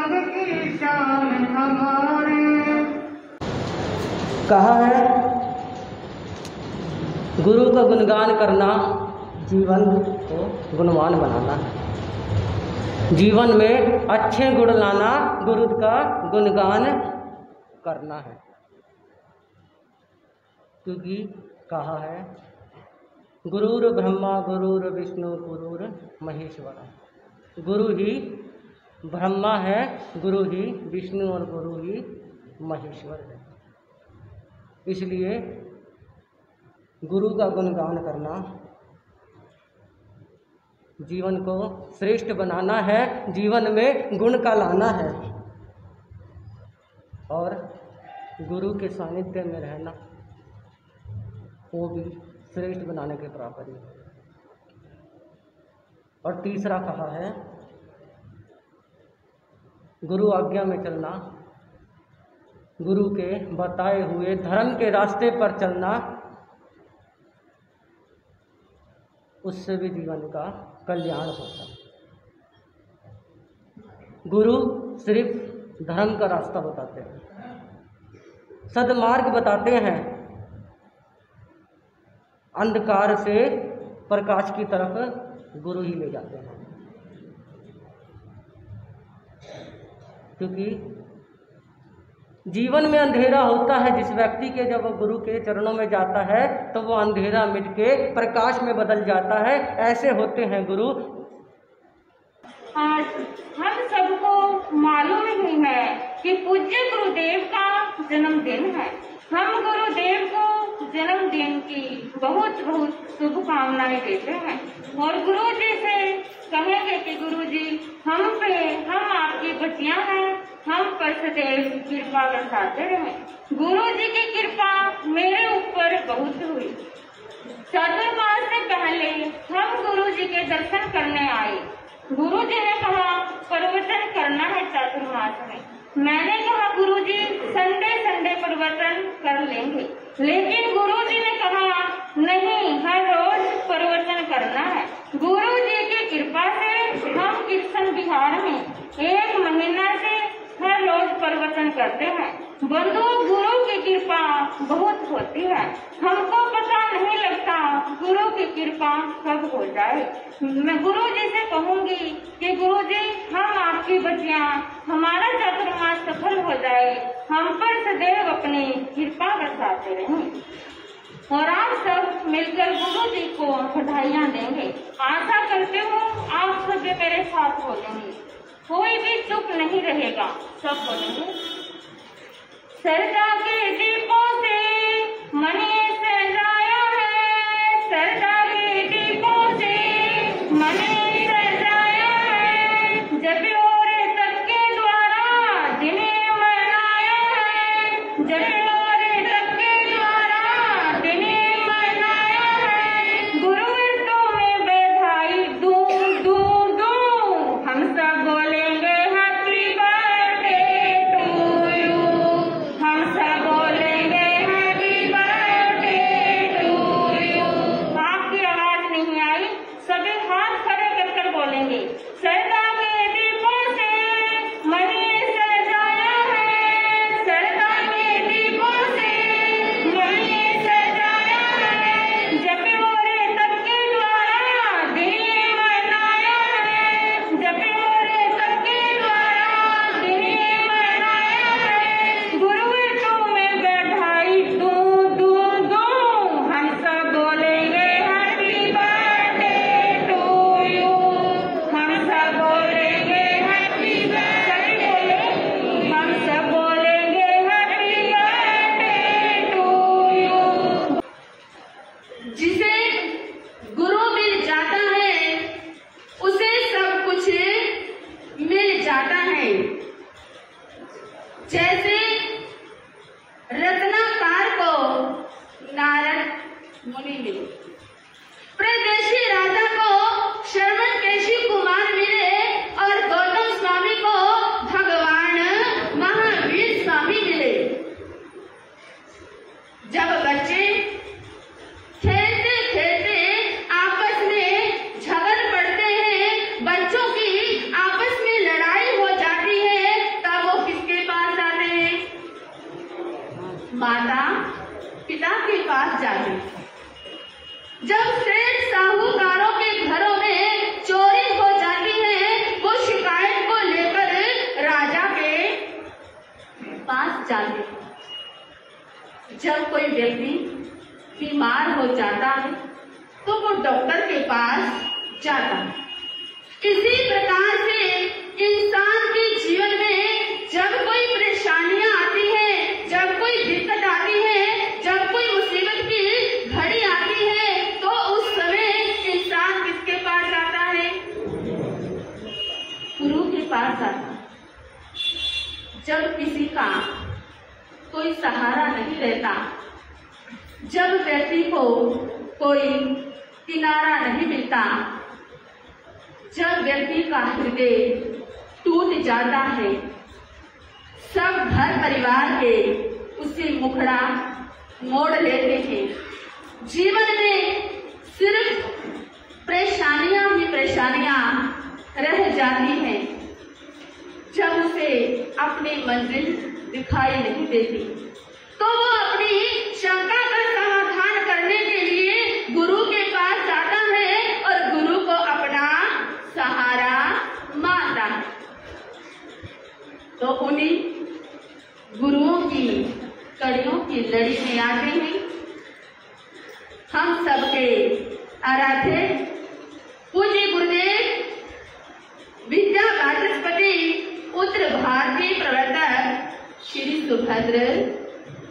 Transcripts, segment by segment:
संग की शान हमारे। कहा है गुरु का गुणगान करना जीवन को गुणवान बनाना है। जीवन में अच्छे गुण लाना गुरु का गुणगान करना है। क्योंकि कहा है गुरुर ब्रह्मा गुरुर विष्णु गुरुर महेश्वर। गुरु ही ब्रह्मा है, गुरु ही विष्णु और गुरु ही महेश्वर है। इसलिए गुरु का गुणगान करना जीवन को श्रेष्ठ बनाना है, जीवन में गुण का लाना है और गुरु के सानिध्य में रहना वो भी श्रेष्ठ बनाने के बराबर ही। और तीसरा कहा है गुरु आज्ञा में चलना, गुरु के बताए हुए धर्म के रास्ते पर चलना, उससे भी जीवन का कल्याण होता है। गुरु सिर्फ धर्म का रास्ता बताते हैं, सद्मार्ग बताते हैं, अंधकार से प्रकाश की तरफ गुरु ही ले जाते हैं। क्योंकि जीवन में अंधेरा होता है, जिस व्यक्ति के जब गुरु के चरणों में जाता है तो वो अंधेरा मिट के प्रकाश में बदल जाता है। ऐसे होते हैं गुरु। आज हम सबको मालूम ही है कि पूज्य गुरुदेव का जन्मदिन है। हम गुरुदेव को जन्मदिन की बहुत बहुत शुभकामनाएं देते हैं और गुरु जी से कहेंगे कि गुरु जी हम आपकी बच्चियां हैं, हम पर सदैव कृपा बरसाते रहें। गुरु जी की कृपा मेरे ऊपर बहुत हुई। चातुर्मास से पहले हम गुरु जी के दर्शन करने आए। गुरु जी ने कहा प्रवचन करना है चातुर्मास में। मैंने कहा गुरु जी संडे प्रवचन कर लेंगे, लेकिन गुरु जी ने कहा नहीं, हर रोज प्रवचन करना है। गुरु जी की कृपा से हम कृष्ण बिहार में 1 महीना से हर रोज प्रवचन करते हैं। बंधु, गुरु की कृपा बहुत होती है, हमको पता नहीं लगता गुरु की कृपा कब हो जाए। मैं गुरु जी से कहूंगी कि गुरु जी हम आपकी बच्चियां, हमारा चातुर्मास सफल हो जाए, हम पर सदैव अपनी कृपा बरसाते रहें। और आप सब मिलकर गुरु जी को बधाइयां देंगे। आशा करते हो आप सब मेरे साथ बोलेंगे, कोई भी चुप नहीं रहेगा, सब बोलेंगे। सरदा के दीपों से मनी सजाया है, सरदा के दीपों से मनी सजाया है, जब और तक के द्वारा दिने मनाया है, जब और तक के द्वारा दिने मनाया है। गुरुवृत्तों में बधाई दूं दूं दूं, हम सब बोलेंगे हैप्पी बर्थडे टू यू, हम सब बोलेंगे हैप्पी बर्थडे टू यू। आपकी आवाज नहीं आई, सभी हाथ खड़े कर कर बोलेंगे। सरदा के दीपों से मनी सजाया है, सरदा के दीपों से मनी सजाया है, जब और तक के द्वारा दिने मनाया है, जब और तक के द्वारा दिने मनाया है। गुरुवृत्तों में बधाई दूं दूं दूं, हम सब बोलेंगे हैप्पी बर्थडे टू यू, हम सब बोलेंगे हैप्पी बर्थडे, हम सब बोलेंगे हैप्पी बर्थडे टू यू। जिसे गुरु मिल जाता है उसे सब कुछ मिल जाता है। जैसे रत्नाकर को नारद मुनि मिले, प्रदेशी राजा को श्रवण केशी कुमार मिले और गौतम स्वामी को भगवान महावीर स्वामी मिले। जब बच्चे खेलते खेलते आपस में झगड़ पड़ते हैं, बच्चों की आपस में लड़ाई हो जाती है, माता पिता के पास जाती। जब सेठ साहूकारों के घरों में चोरी हो जाती है, वो शिकायत को लेकर राजा के पास जाते। जब कोई व्यक्ति बीमार हो जाता है तो वो डॉक्टर के पास जाता है। इसी प्रकार से इंसान के जीवन में जब कोई परेशानियां आती है, जब कोई दिक्कत आती है, जब कोई मुसीबत की घड़ी आती है, तो उस समय इंसान किसके पास जाता है? गुरु के पास जाता है। जब किसी का कोई सहारा नहीं रहता, जब व्यक्ति को कोई किनारा नहीं मिलता, जब व्यक्ति का हृदय टूट जाता है, सब घर परिवार के उसे मुखड़ा मोड़ लेते हैं। जीवन में सिर्फ परेशानियां ही परेशानियां रह जाती हैं। जब उसे अपनी मंजिल दिखाई नहीं देती, तो वो अपनी शंका का समाधान करने के लिए गुरु के पास जाता है और गुरु को अपना सहारा मानता है। तो उन्हीं गुरुओं की कड़ियों की लड़ी में आते हैं हम सबके आराध्य पूज्य गुरुदेव विद्या वाचस्पति उत्तर भारतीय प्रवर्तक श्री सुभद्र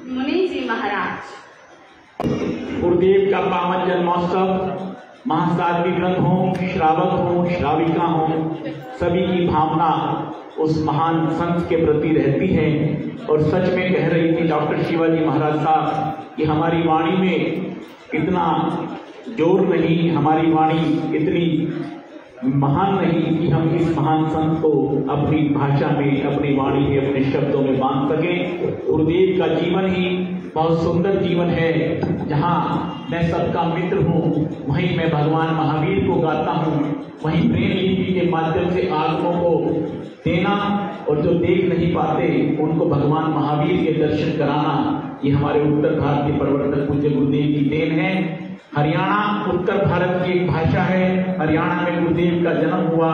मुनि जी महाराज। गुरुदेव का पावन जन्मोत्सव महासाध्वी व्रत हो, श्रावक हो, श्राविका हो, सभी की भावना उस महान संत के प्रति रहती है। और सच में कह रही थी डॉक्टर शिवाजी महाराज साहब कि हमारी वाणी में इतना जोर नहीं, हमारी वाणी इतनी महान नहीं कि हम इस महान संत को अपनी भाषा में, अपनी वाणी में, अपने शब्दों में बांध सके। गुरुदेव का जीवन ही बहुत सुंदर जीवन है। जहाँ मैं सबका मित्र हूँ, वहीं मैं भगवान महावीर को गाता हूँ, वहीं प्रेम लिपि के माध्यम से आत्मों को देना और जो देख नहीं पाते उनको भगवान महावीर के दर्शन कराना, ये हमारे उत्तर भारत के प्रवर्तक पूज्य गुरुदेव की देन है। हरियाणा उत्तर भारत की एक भाषा है। हरियाणा में गुरुदेव का जन्म हुआ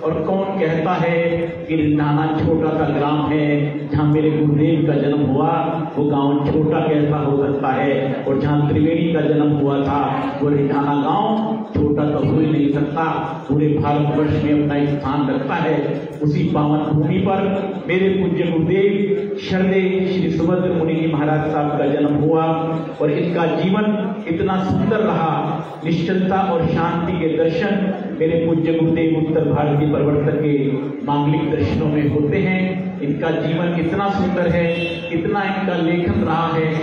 और कौन कहता है कि रिंडाना छोटा सा ग्राम है, जहाँ मेरे गुरुदेव का जन्म हुआ वो गांव छोटा कैसा हो सकता है, और जहाँ त्रिवेणी का जन्म हुआ था वो रिंडाना गांव छोटा तो हो ही नहीं सकता, पूरे भारतवर्ष में अपना स्थान रखता है। उसी पावन भूमि पर मेरे पूज्य गुरुदेव श्रद्धेय श्री सुभद्र मुनि जी महाराज साहब का जन्म हुआ और इनका जीवन इतना सुंदर रहा। निश्चलता और शांति के दर्शन मेरे पूज्य गुरुदेव उत्तर भारतीय प्रवर्तक के मांगलिक दर्शनों में होते हैं। इनका जीवन इतना सुंदर है, इतना इनका लेखन रहा है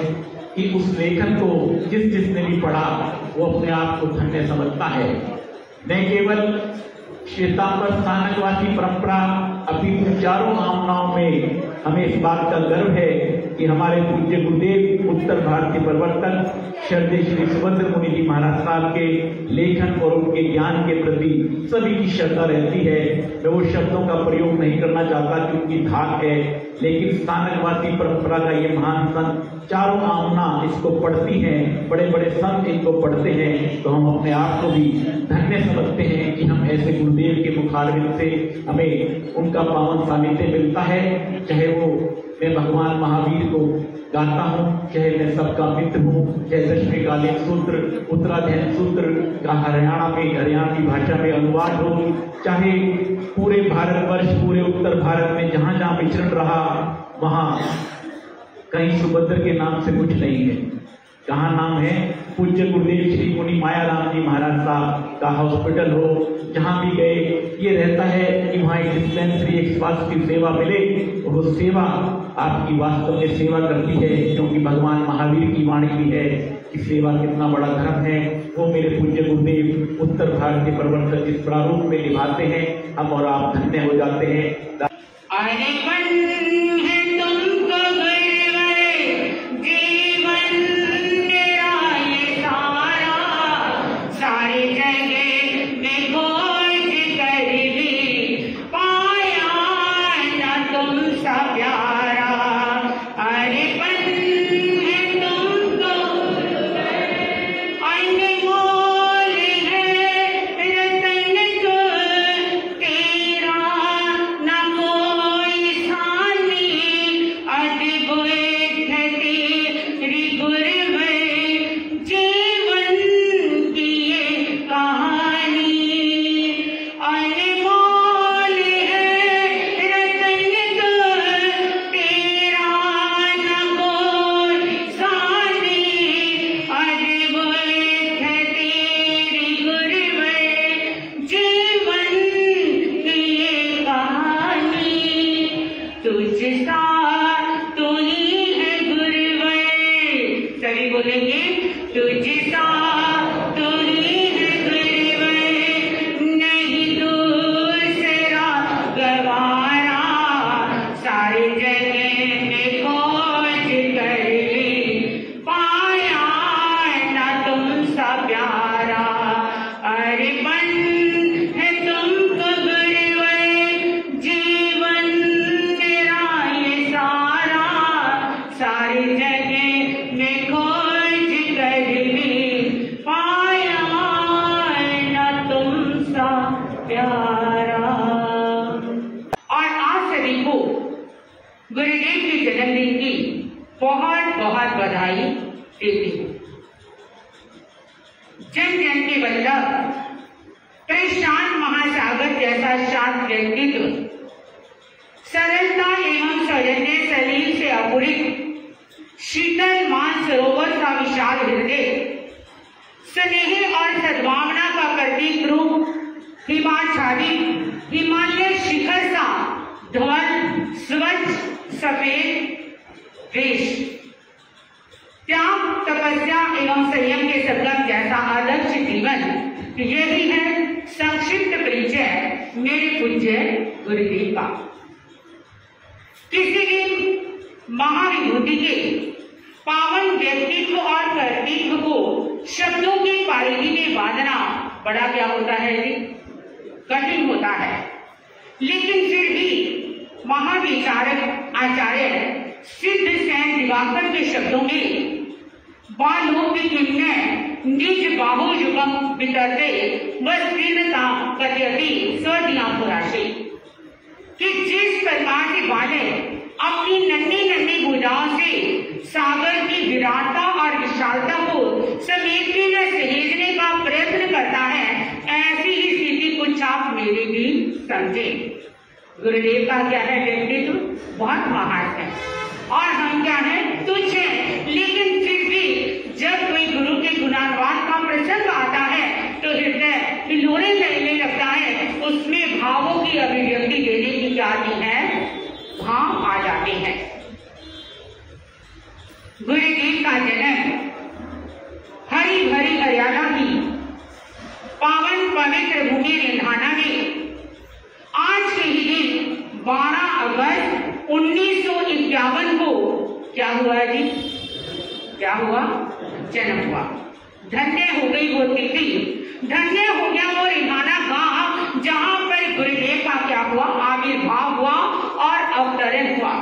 कि उस लेखन को जिसने भी पढ़ा वो अपने आप को धन्य समझता है। न केवल श्वेतांबर स्थानकवासी परंपरा अपितु चारों कामनाओं में हमें इस बात का गर्व है कि हमारे पूज्य गुरुदेव उत्तर भारतीय प्रवर्तक श्रद्धेय श्री सुभद्र मुनि जी महाराज साहब के लेखन और उनके ज्ञान के प्रति सभी की श्रद्धा रहती है। मैं वो शब्दों का प्रयोग नहीं करना चाहता कि उनकी धाक है, लेकिन स्थानकवासी परंपरा का ये महान संत चारों आमना इसको पढ़ती हैं, बड़े बड़े संत इनको पढ़ते हैं, तो हम अपने आप को भी धन्य समझते हैं कि हम ऐसे गुरुदेव के मुखारविंद से हमें उनका पावन सानिध्य मिलता है। चाहे वो मैं भगवान महावीर को गाता हूँ, चाहे मैं सबका मित्र हूँ, चाहे दशमीकालीन सूत्र, उत्तराध्ययन सूत्र का हरियाणवी भाषा में अनुवाद हो, चाहे पूरे भारतवर्ष, पूरे उत्तर भारत में जहाँ जहाँ विचरण रहा वहाँ कहीं सुभद्र के नाम से कुछ नहीं है। कहाँ नाम है? पूज्य गुरुदेव श्री मुनि मायाराम जी महाराज साहब का हॉस्पिटल हो, जहाँ भी गए ये रहता है कि वहाँ एक डिस्पेंसरी, एक स्वास्थ्य की सेवा मिले। वो सेवा आपकी वास्तव में सेवा करती है, क्योंकि भगवान महावीर की वाणी भी है कि सेवा कितना बड़ा धर्म है। वो मेरे पूज्य गुरुदेव उत्तर भारतीय प्रवर्तक जिस प्रारूप में निभाते हैं, हम और आप धन्य हो जाते हैं। प्यारा अरे तुझसा तू ही है गुरुवर। सभी बोलेंगे तुझसा तू ही है गुरुवर, नहीं दूसरा गवारा। सारी जगह में खोज कर ली, पाया ना तुम सा प्यारा। अरे बन है तुमको गुरुवर, जीवन मेरा ये सारा। सारी जगह में खोज कर ली, पाया ना तुम सा प्यारा। और आप सभी को गुरुदेव के जन्मदिन की बहुत बहुत बधाई देती हूँ। जन जन के बल्लभ प्रशांत महासागर जैसा शांत व्यक्तित्व, सरलता एवं सौजन्य शरीर से अपूरित शीतल मान सरोवर का विशाल हृदय, स्नेह और सद्भावना का प्रतीक रूप, हिमाच्छादित हिमालय शिखर सा धवल स्वच्छ सफेद देश, त्याग तपस्या एवं संयम के संगम जैसा आदर्श जीवन, यही है संक्षिप्त परिचय मेरे पूज्य गुरुदेव का। किसी भी महाविभूति के पावन व्यक्तित्व और कर्तृत्व को शब्दों की पारिधि में बांधना बड़ा क्या होता है जी, कठिन होता है। लेकिन फिर भी महाविचारक आचार्य सिद्ध सेन दिवाकर के शब्दों में बालोपिक निज बाहु युगम वितरते वस्तीर्णता कथयति स्वदिया पुराशे, कि जिस प्रकार से बालक अपनी नन्ही नन्ही भुजाओं से सागर की विराटता और विशालता को समेटने व सहेजने का प्रयत्न करता है, ऐसी ही स्थिति कुछ आप मेरी भी समझे। गुरुदेव का क्या है व्यक्तित्व, बहुत महान है और हम क्या है तुच्छ है। लेकिन फिर भी जब कोई गुरु के गुणान्वान का प्रसंग आता है तो हृदय हिलोरे लगने लगता है, उसमें भावों की अभिव्यक्ति देने की क्या है, भाव आ जाते हैं। गुरुदेव का जन्म हरी भरी हरियाणा की पावन पवित्र भूमि रेंधाना में आज के ही दिन 12 अगस्त 1951 को क्या हुआ जी, क्या हुआ, जन्म हुआ। धन्य हो गई वो तिथि, धन्य हो गया वो रेंधाना गांव जहां पर गुरुदेव का क्या हुआ, आविर्भाव हुआ और अवतरण हुआ।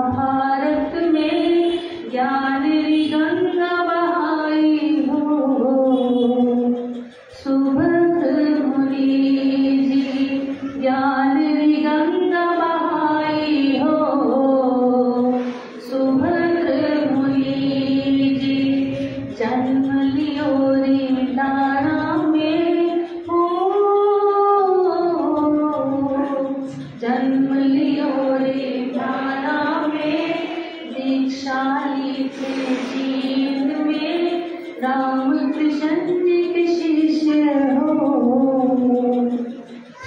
भारत में ज्ञान री गंगा बहाई हो। सुभद्र मुनि जी ज्ञान री गंगा बहाई हो। सुभद्र मुनि जी जन्म लियो रे लाना में हो। जन्म लियो रे लाना में दीक्षा ली थे जीवन में राम कृष्ण जी के शिष्य हो।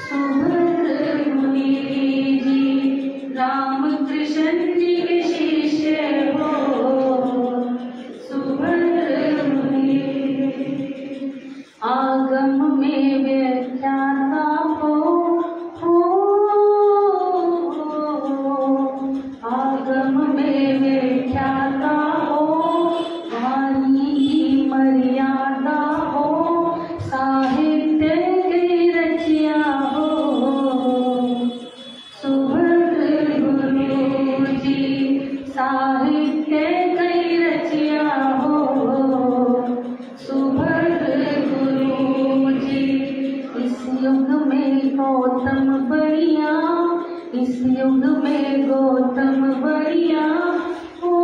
सुभद्र मुनि जी राम कृष्ण जी के शिष्य हो। सुभद्र मुनि आगम में व्याख्याता हो। आगम में व्याख्याता हो। वाणी की मर्यादा हो। साहित्य की रचया हो। सुभद्र गुरु जी साहित्य की रचया हो। सुभद्र गुरु जी इस युग में गौतम बढ़िया। इस युग में गौतम बढ़िया हो।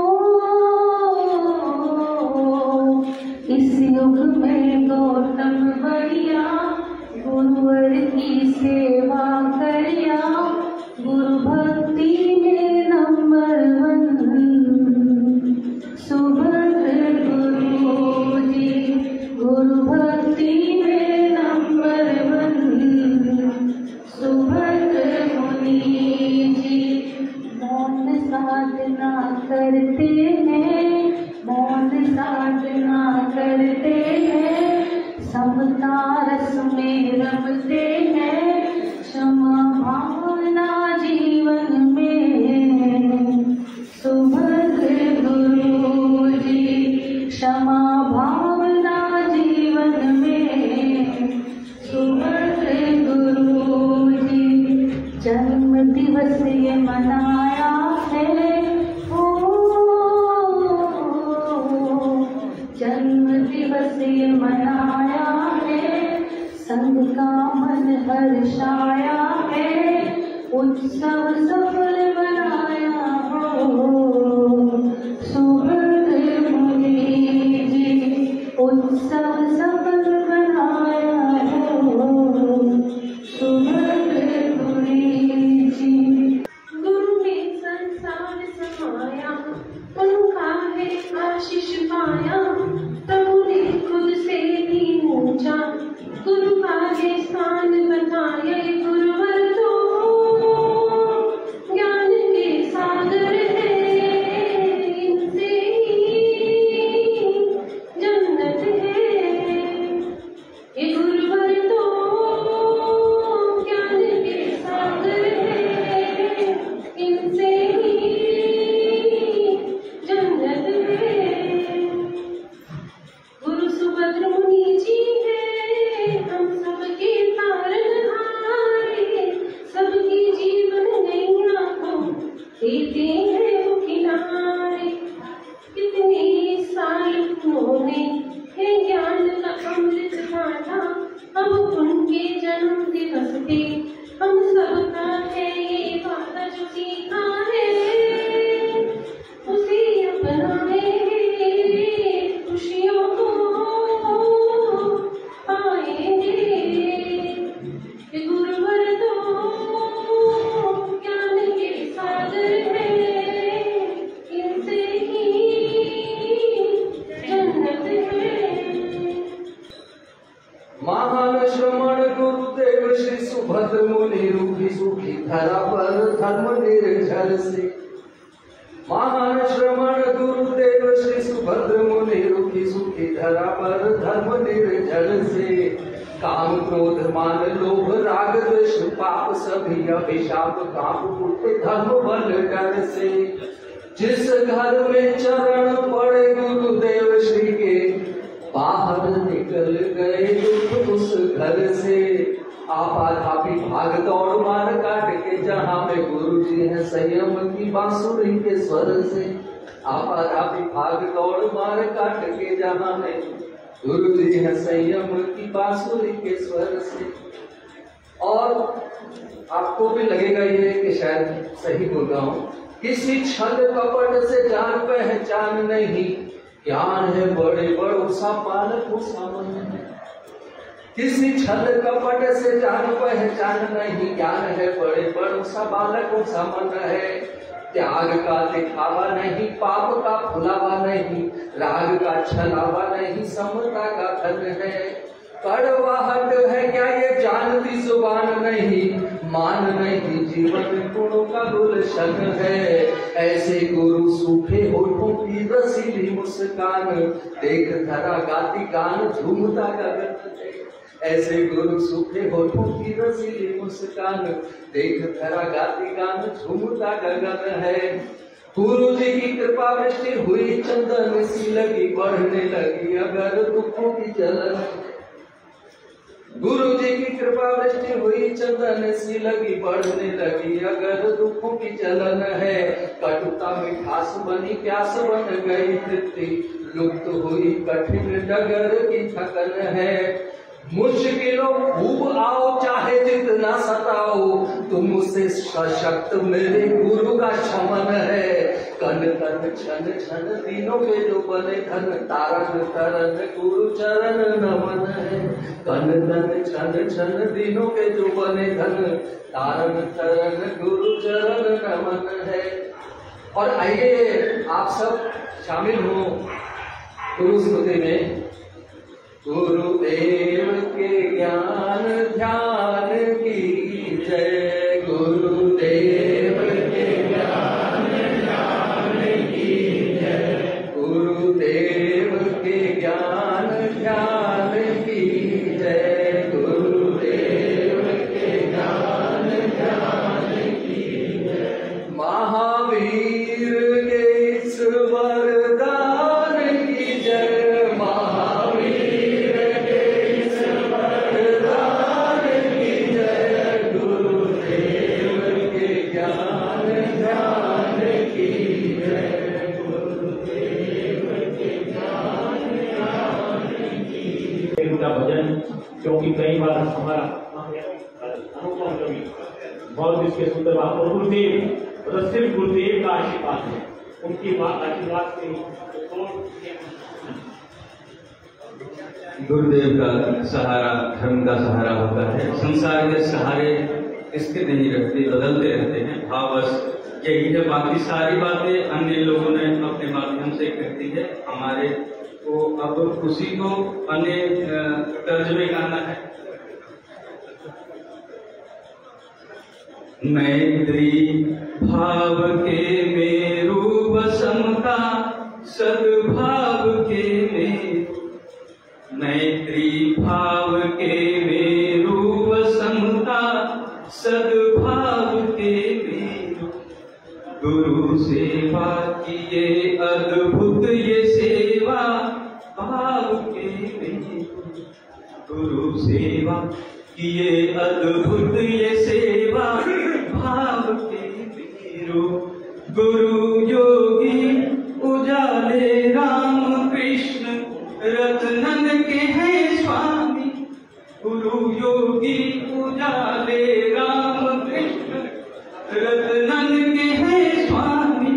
इस युग में गौतम बढ़िया गुरुवर की सेवा करिया। गुरु भक्ति में नंबर 1। सुभद्र गुरु जी गुरु भक्ति में नंबर 1। सुभद्र मुनि जी मौन साधना करते हैं। मौन साधना करते हैं। समता रस में रमते हैं। क्षमा भावना जीवन में। सुभद्र गुरु जी क्षमा भावना जीवन में। सुभद्र गुरु जी जन्म दिवस ये मनाया है। जन्म दिवस ये मनाया है। संग का मन हर्षाया है। उत्सव सफल बनाया हो। सुभद्र मुनि जी उत्सव सफल बनाया हो। सुभद्र मुनि जी गुरु ने संसार समाया। उनका है आशीष पाया। प्रभु ने खुद से भी ऊंचा गुरु का है स्थान बताया। गुरुवर तो ज्ञान के सागर है। इनसे ही जन्नत है। ये गुरुवर तो ज्ञान के सागर है। इनसे ही जन्नत है। गुरु सुभद्र मुनि जी है। हम सबके तारनहारे। सबकी जीवन नैया को देते हैं वो किनारे। कितने साल उन्होंने है ज्ञान का अमृत बांटा। अब उनके जन्म दिवस पे हम सबका है ये वादा जो सीखा है। उसे अपनाए खुशियों को पाएंगे। गुरुवर तो ज्ञान के सागर है। इनसे ही जन्नत है। महान श्रमण गुरुदेव श्री सुभद्र मुनि रूपी सुखी धरा पर धर्म निर्झर से। महान श्रमण गुरुदेव श्री सुभद्र मुनि रूपी सुखी धरा पर धर्म निर्झर से। काम क्रोध मान लोभ राग द्वेष पाप सभी अभिशाप काप उठे धर्म बल डर से। जिस घर में चरण पड़े गुरुदेव श्री के बाहर निकल गए दुख उस घर से। आपाधापी भाग दौड़ मार काट के जहाँ में गुरु जी हैं संयम की बांसुरी के स्वर से, आवारा विभाग दौड़ मार काट के जहां में। गुरु जी हैं संयम की बांसुरी के स्वर से। और आपको भी लगेगा ये कि शायद सही बोल रहा हूं, किसी छल कपट से जान पहचान नहीं, ज्ञान है बड़े बड़ों सा बालक सामन है। किसी छल कपट से जान पहचान नहीं, ज्ञान है बड़े बड़ों सा बालक सामन है। त्याग का दिखावा नहीं, पाप का भुलावा नहीं, राग का छलावा नहीं, समता का धन है। कड़वाहट है क्या ये जानती जुबान नहीं, मान नहीं जीवन गुणों का गुलशन है। ऐसे गुरु सूखे होठों की रसीली मुस्कान, देख धरा गाती गान झूमता गगन है। ऐसे गुरु सूखे होठों की रसीली मुस्कान, देख धरा गाती गान झूमता गगन है। गुरु जी की कृपा वृष्टि हुई चंदन सी लगी, बढ़ने लगी अगर दुखों की जलन। गुरु जी की कृपा वृष्टि हुई चंदन सी लगी, बढ़ने लगी अगर दुखों की चलन है। कटुता मिठास बनी प्यास बन गई तृप्ति, लुप्त हुई कठिन डगर की थकन है। मुश्किलों खूब आओ चाहे जितना सताओ, तुमसे सशक्त मेरे गुरु का क्षमन है। कन कन छन छन दिनों के जो बने धन, तारन तरन गुरु चरण नमन है। कन कन छन छन दिनों के जो बने धन, तारन तरन गुरु चरण नमन है। और आइए आप सब शामिल हो गुरु स्मृति में। गुरुदेव के ज्ञान ध्यान की जय, गुरुदेव के ज्ञान ध्यान की जय, गुरुदेव के ज्ञान ध्यान की जय, गुरुदेव के ज्ञान ध्यान की जय। महावीर के इस वरदान की जय, भजन, क्योंकि कई बार हमारा अनुभव कभी बहुत इसके सुंदर बात। और गुरुदेव सिर्फ गुरुदेव का आशीर्वाद है, उनकी आशीर्वाद से गुरुदेव का सहारा धर्म का सहारा होता है। संसार के सहारे इसके नहीं रहते, बदलते रहते हैं। भाववश यही है, बाकी सारी बातें अन्य लोगों ने अपने माध्यम से करती है। हमारे को अब उसी को अन्य तर्ज में गाना है। मैत्री भाव के मेरु बसमता, सद्भाव के मेरु, मैत्री भाव के मेरु बसमता, सद्भाव के मेरु। गुरु सेवा की ये अद्भुत ये सेवा, भाव के मेरु। गुरु सेवा की ये अद्भुत ये सेवा, भाव के मेरु। गुरु योगी उजाले राम कृष्ण, रत्नन के हैं स्वामी। गुरु योगी उजाले राम कृष्ण, रत्नन के हैं स्वामी।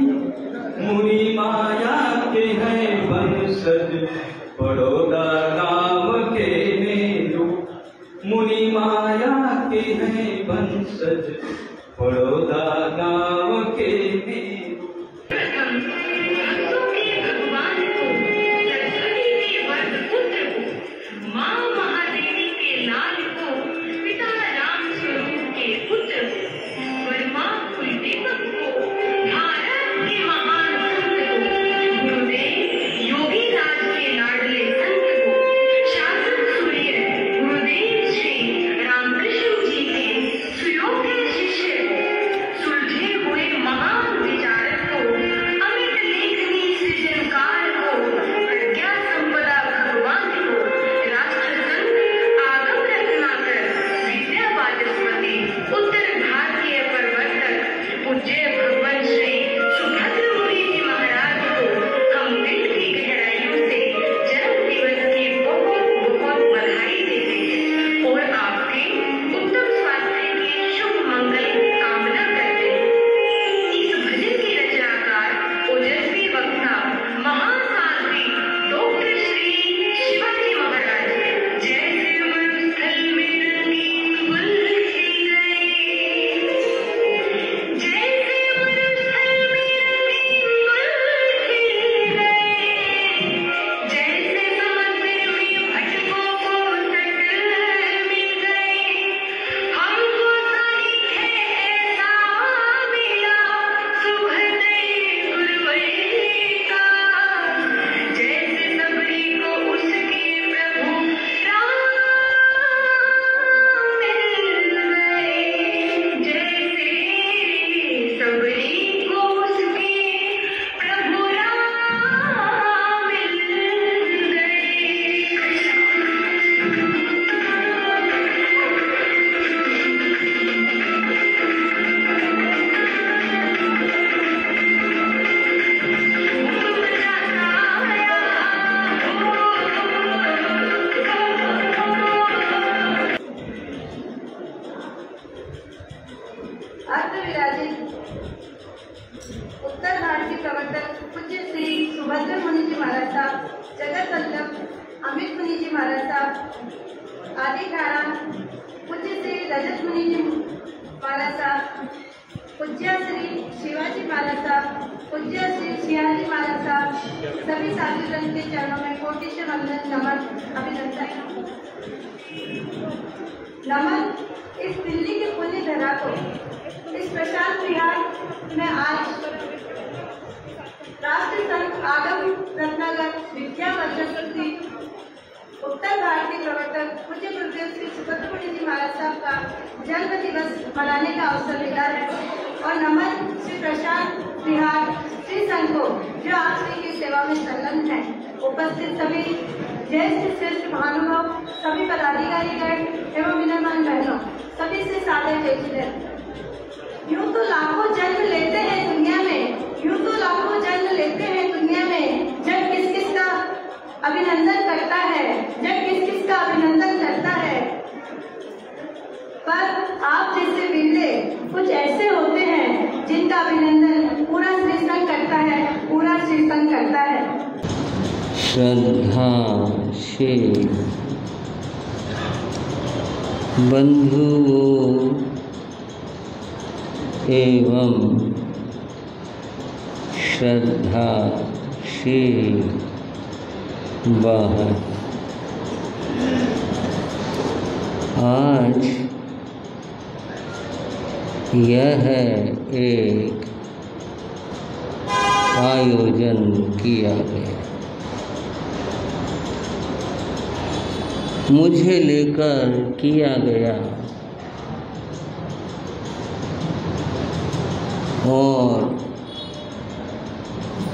मुनि माया के हैं वंशज, बड़ौदा गांव के मेरु। मुनि माया के हैं वंशज, बड़ौदा गांव के मेरु। भगवान को, सरस्वती के वरद पुत्र को, माँ महादेवी के लाल को, पिता राम स्वरूप के पुत्र को, वर्मा कुलदीपक को, भारत के महान संत को, गुरुदेव योगी राज के लाडले संत को, शासन सूर्य गुरुदेव श्री रामकृष्ण जी के सुयोग्य शिष्य को, सुलझे हुए महान विचारक को, अमित पूज्य भगवान श्री सुभद्र मुनि जी महाराज को हम दिल की गहराइयों से जन्म दिवस की बहुत बहुत बधाई देते हैं और आपके उत्तम स्वास्थ्य की शुभ मंगल कामना करते हैं। इस भजन के रचनाकार ओजस्वी वक्ता महान साध्वी डॉक्टर श्री शिवाजी महाराज जैसे मरुस्थल में रंगीन गुल खिल गए, जैसे मरुस्थल में रंगीन गुल खिल गए, जैसे समुद्र में भटकों को तट मिल गए, हमको सानिध्य ऐसा मिला सुभद्र गुरुवरी का, जैसे सबरी को उसके प्रभु राम मिल गए, जैसे सबरी को उसके प्रभु राम मिल गए। अर्थविराजित उत्तर भारतीय प्रवर्तक पूज्य श्री सुभद्र मुनि जी महाराज साहब, जगत वल्लभ अमित मुनि जी महाराज साहब, आदि खाड़ा पूज्य श्री रजत मुनि जी महाराज साहब, पूज्य श्री शिवाजी महाराज साहब, पूज्य श्री शिवाजी महाराज साहब, सभी साधुजन के चरणों में कोटि से वंदन नमन अभिनंदन। नमन इस दिल्ली के पुण्य धरा को, इस प्रशांत विहार में आज राष्ट्र संत आगम रत्नागर विद्यावर्धक उत्तर भारतीय प्रवर्तक पूज्य गुरुदेव श्री सुभद्र मुनि जी महाराज साहब का जन्म दिवस मनाने का अवसर मिला है। और नमन श्री प्रशांत विहार श्री संघ को जो आप श्री की सेवा में संलग्न है। उपस्थित सभी ज्येष्ठ श्रेष्ठ महानुभाव, सभी पदाधिकारीगण एवं विनम्र बहनों, सभी से सादर जय श्री। यूं तो लाखों जन्म लेते हैं दुनिया में, यूं तो लाखों जन्म लेते हैं दुनिया में, जब किस किस का अभिनंदन करता है, जब किस किस का अभिनंदन करता है, पर आप जैसे बिरले कुछ ऐसे होते हैं जिनका अभिनंदन पूरा श्रीसंघ करता है, पूरा श्रीसंघ करता है। श्रद्धा से बंधुओं एवं श्रद्धा से बाहर आज यह एक आयोजन किया गया, मुझे लेकर किया गया और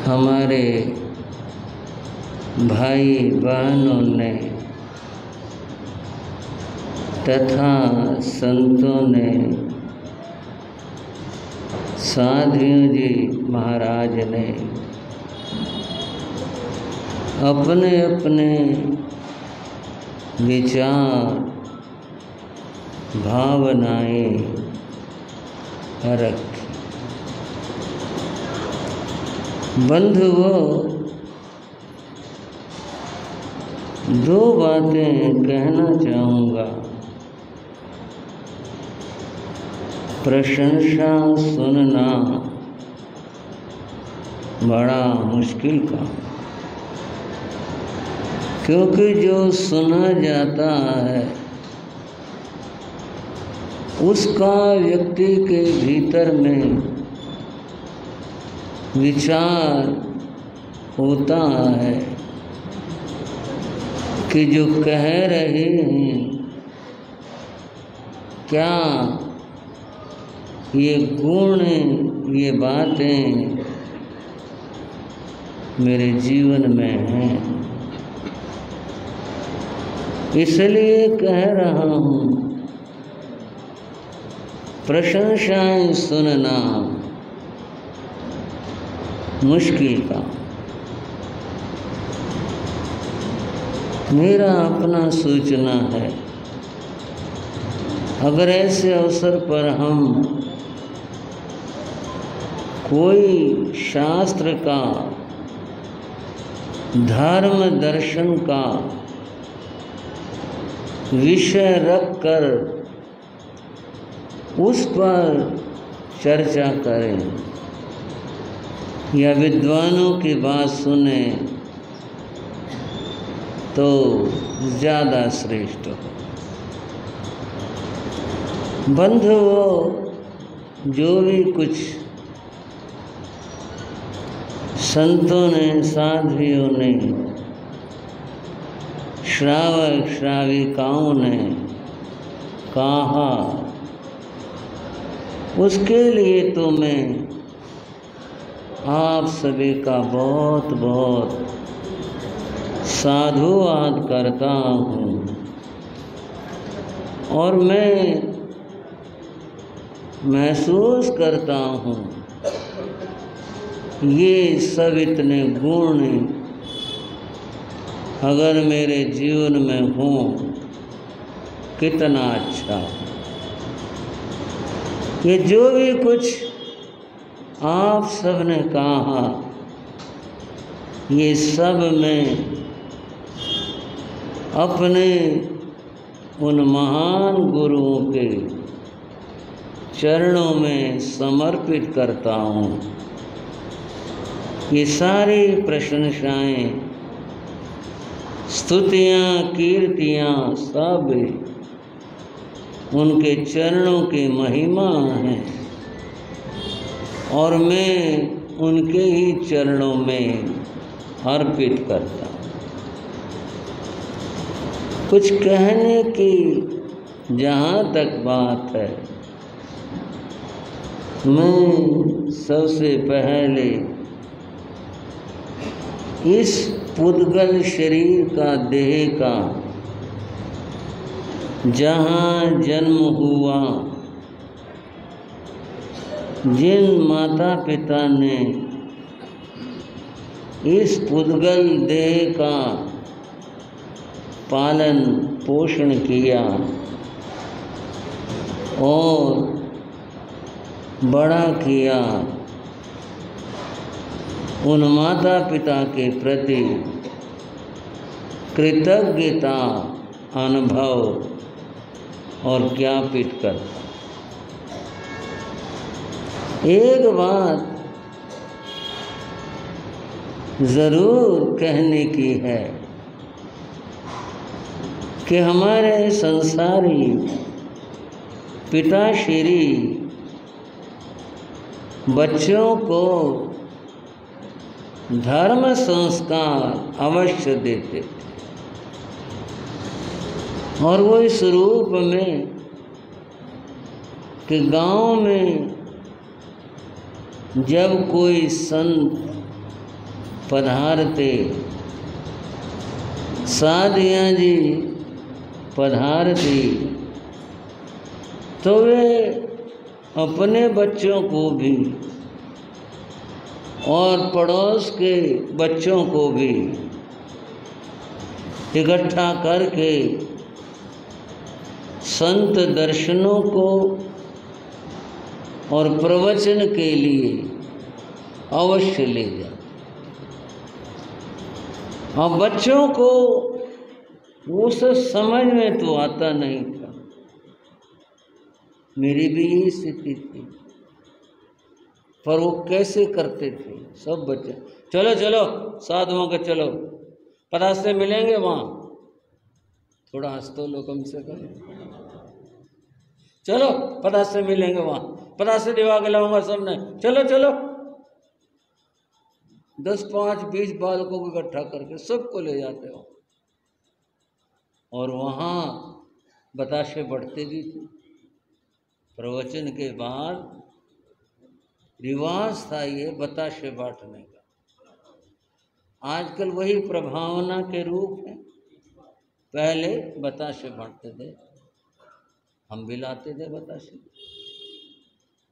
हमारे भाई बहनों ने तथा संतों ने, साधुओं जी महाराज ने अपने अपने विचार भावनाएं रखी। बंधुओं, दो बातें कहना चाहूँगा। प्रशंसा सुनना बड़ा मुश्किल काम, क्योंकि जो सुना जाता है उसका व्यक्ति के भीतर में विचार होता है कि जो कह रहे हैं क्या ये गुण, ये बातें मेरे जीवन में हैं, इसलिए कह रहा हूँ प्रशंसाएं सुनना मुश्किल काम। मेरा अपना सोचना है, अगर ऐसे अवसर पर हम कोई शास्त्र का, धर्म दर्शन का विषय रखकर उस पर चर्चा करें या विद्वानों की बात सुने तो ज़्यादा श्रेष्ठ हो। बंधुओं, जो भी कुछ संतों ने, साध्वियों ने, श्रावक श्राविकाओं ने कहा, उसके लिए तो मैं आप सभी का बहुत बहुत साधुवाद करता हूँ। और मैं महसूस करता हूँ ये सब इतने गुण अगर मेरे जीवन में हों कितना अच्छा। ये जो भी कुछ आप सब ने कहा, ये सब मैं अपने उन महान गुरुओं के चरणों में समर्पित करता हूँ। ये सारी प्रशंसाएं, स्तुतियाँ, कीर्तियाँ सब उनके चरणों की महिमा हैं और मैं उनके ही चरणों में अर्पित करता हूँ। कुछ कहने की जहाँ तक बात है, मैं सबसे पहले इस पुद्गल शरीर का, देह का, जहाँ जन्म हुआ, जिन माता पिता ने इस पुद्गल देह का पालन पोषण किया और बड़ा किया, उन माता पिता के प्रति कृतज्ञता अनुभव और ज्ञापित करता। एक बात ज़रूर कहने की है कि हमारे संसारी पिताश्री बच्चों को धर्म संस्कार अवश्य देते थे और वो इस रूप में कि गांव में जब कोई संत पधारते, साधियाँ जी पधारती, तो वे अपने बच्चों को भी और पड़ोस के बच्चों को भी इकट्ठा करके संत दर्शनों को और प्रवचन के लिए अवश्य ले जाए। अब बच्चों को उस समझ में तो आता नहीं था, मेरी भी यही स्थिति थी, पर वो कैसे करते थे सब बच्चे, चलो चलो साधुओं के चलो, परास से मिलेंगे वहाँ, थोड़ा हंस तो लो कम से कम, चलो परास से मिलेंगे वहाँ, परास से दिवा के लाऊंगा सबने, चलो चलो। 10, 5, 20 बालकों को इकट्ठा करके सबको ले जाते हो और वहाँ बताशे बढ़ते भी थे। प्रवचन के बाद रिवाज था ये बताशे बांटने का। आजकल वही प्रभावना के रूप है। पहले बताशे बांटते थे, हम भी लाते थे बताशे,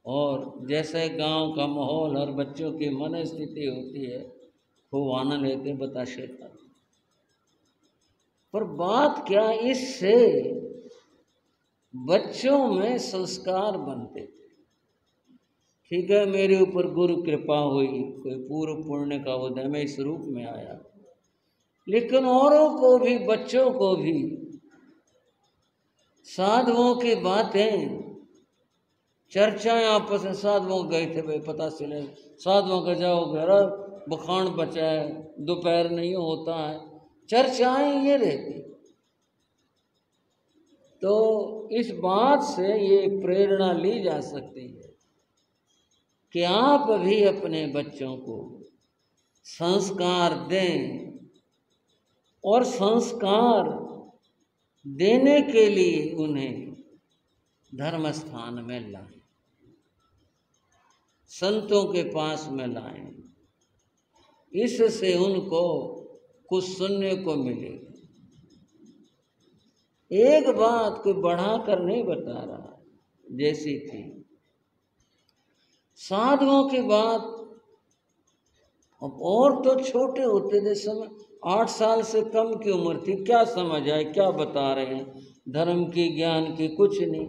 और जैसे गांव का माहौल और बच्चों की मन स्थिति होती है, खूब आनंद लेते बताशे का। पर बात क्या, इससे बच्चों में संस्कार बनते थे। ठीक है, मेरे ऊपर गुरु कृपा हुई, कोई पूर्व पुण्य का उदय में इस रूप में आया, लेकिन औरों को भी, बच्चों को भी साधुओं की बातें, चर्चाएं आपस में, साधुओं गए थे भाई, पता चले साधुओं का जाओ घर बखान बचा है, दोपहर नहीं होता है, चर्चाएं ये रहती। तो इस बात से ये प्रेरणा ली जा सकती है कि आप भी अपने बच्चों को संस्कार दें, और संस्कार देने के लिए उन्हें धर्म स्थान में लाएं, संतों के पास में लाएं। इससे उनको कुछ सुनने को मिलेगा। एक बात कोई बढ़ा कर नहीं बता रहा, जैसी थी साधुओं की बात। अब और तो छोटे होते थे समय, 8 साल से कम की उम्र थी, क्या समझ आए, क्या बता रहे हैं, धर्म की, ज्ञान की, कुछ नहीं।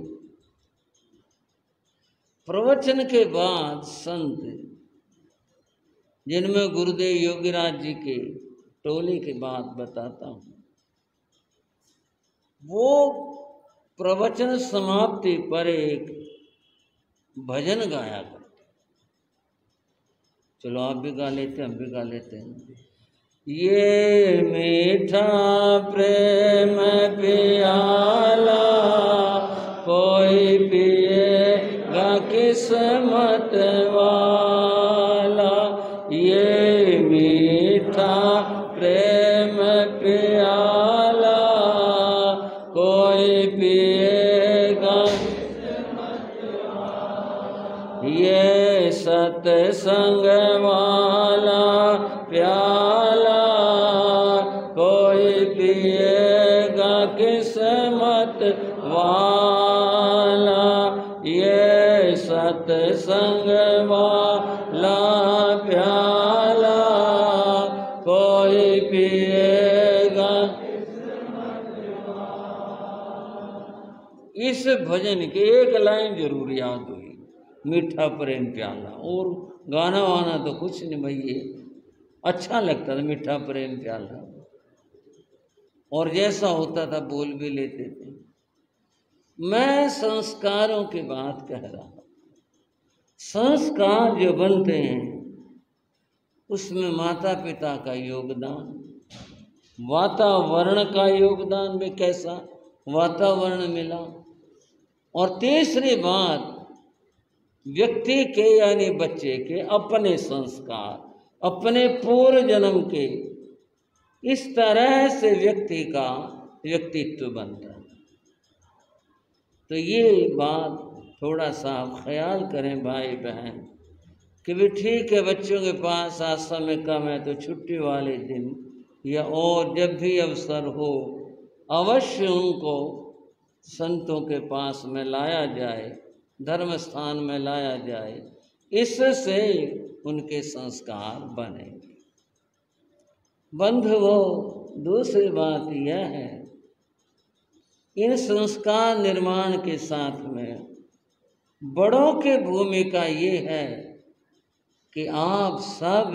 प्रवचन के बाद संत, जिनमें गुरुदेव योगीराज जी के टोली की बात बताता हूँ, वो प्रवचन समाप्ति पर एक भजन गाया करते। चलो आप भी गा लेते, हम भी गा लेते हैं। ये मीठा प्रेम प्याला कोई पिएगा किस्मत वाला, ये मीठा प्रेम प्याला कोई पिएगा, ये सत्संग वाला प्याला कोई पिएगा किस्मत वाला, ये सत्संग वाला प्याला कोई पिएगा। इस भजन की एक लाइन जरूर याद हुई, मीठा प्रेम प्याला। और गाना वाना तो कुछ नहीं भाई, ये अच्छा लगता था, मीठा प्रेम प्याला। और जैसा होता था बोल भी लेते थे। मैं संस्कारों की बात कह रहा हूँ। संस्कार जो बनते हैं उसमें माता पिता का योगदान, वातावरण का योगदान भी, कैसा वातावरण मिला, और तीसरी बात व्यक्ति के यानी बच्चे के अपने संस्कार, अपने पूर्व जन्म के, इस तरह से व्यक्ति का व्यक्तित्व बनता है। तो ये बात थोड़ा सा ख्याल करें भाई बहन कि भी ठीक है, बच्चों के पास आज समय कम है तो छुट्टी वाले दिन या और जब भी अवसर हो अवश्य उनको संतों के पास में लाया जाए, धर्म स्थान में लाया जाए, इससे उनके संस्कार बनेंगे। बंधुओं, दूसरी बात यह है, इन संस्कार निर्माण के साथ में बड़ों की भूमिका ये है कि आप सब